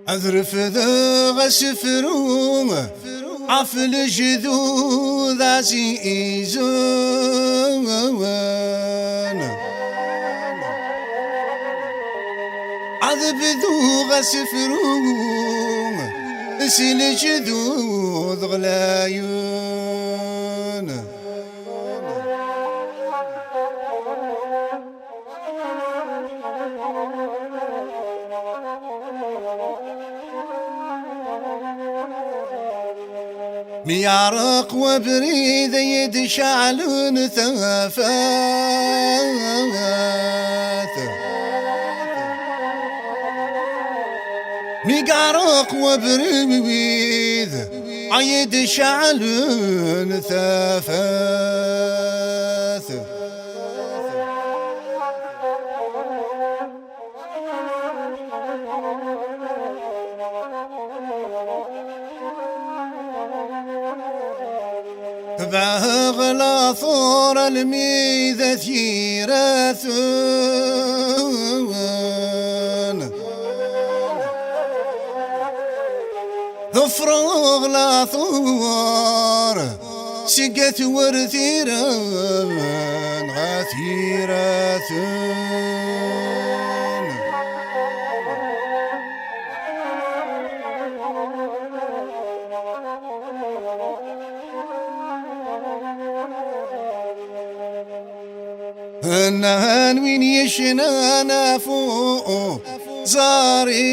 أذرف ذا غسفروم عفل جذوذ عزيزون عذب ذو غسفروم سل جذوذ غلايون ميارق وبريد يدشعلون ثافات ميقارق وبريد عيد شعلون ثافات باغلا ثور الميذة ثيراثون ظفرغ لا ثور سقت ورثيران غثيراثون النهان وين يشنا فوق زاريس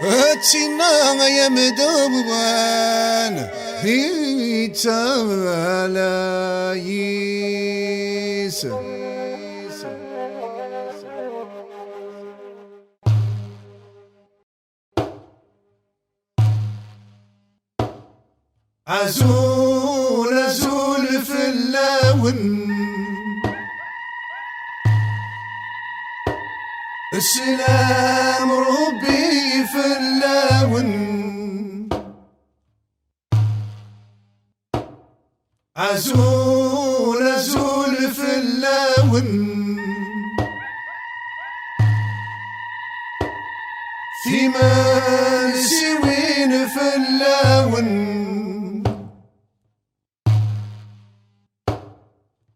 هتسينا يا مدوان هيتالايس عزول عزول في اللون السلام ربي في اللون عزول عزول في اللون ثمان سوين في اللون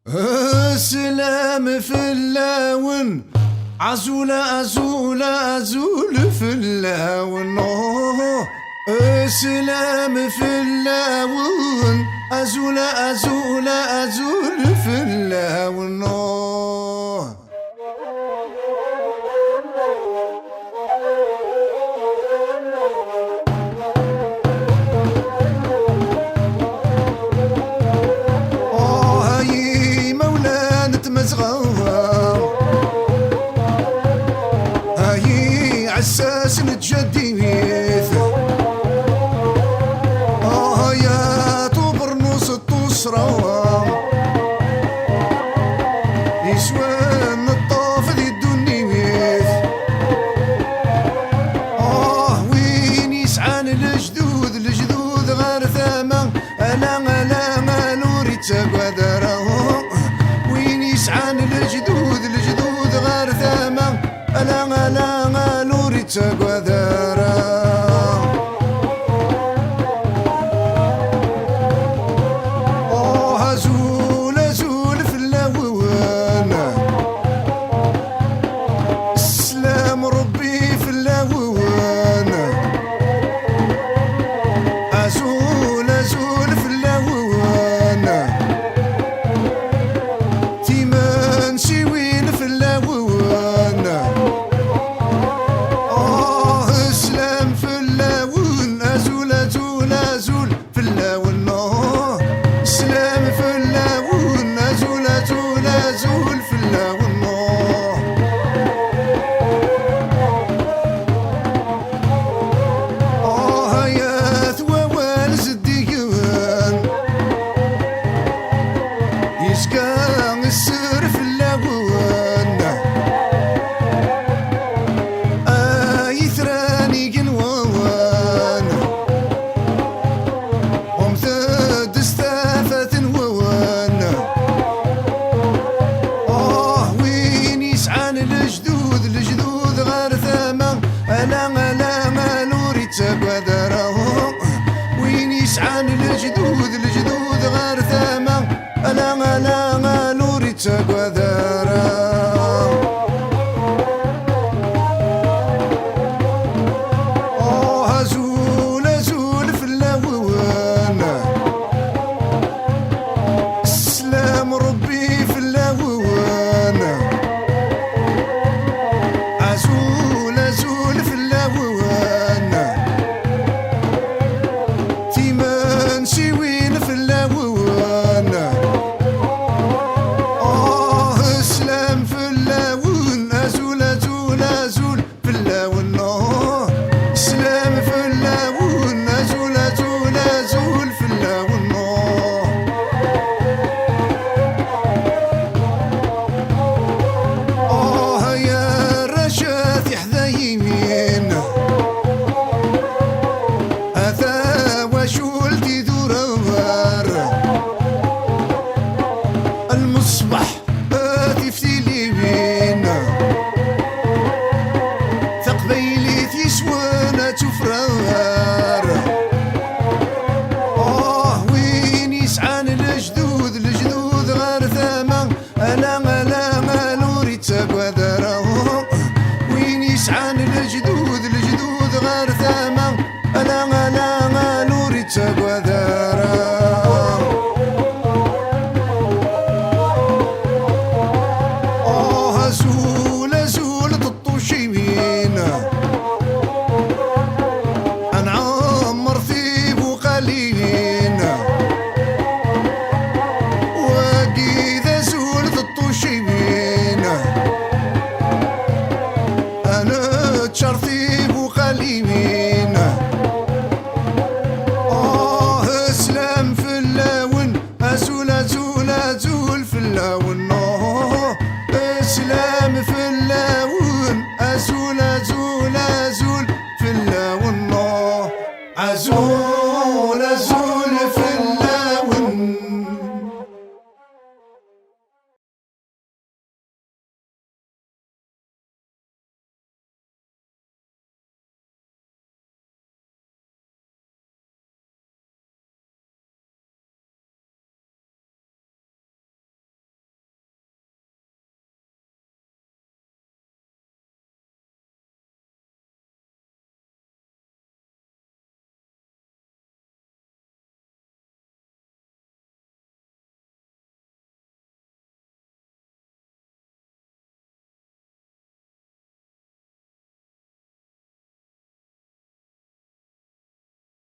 السلام في اللون عزول عزول عزول في اللون السلام في اللون عزول عزول عزول في اللون هاي مولانا تمزغوا هاي عساس نتجديث يا طوبر نص الطسرة يسوان الطاف ذي الدنيث وين يسعان الجدود الجدود غير ثما ألا نوري تقدر وين يسعان الجدود الجدود غير ثما ألا نوري تقدر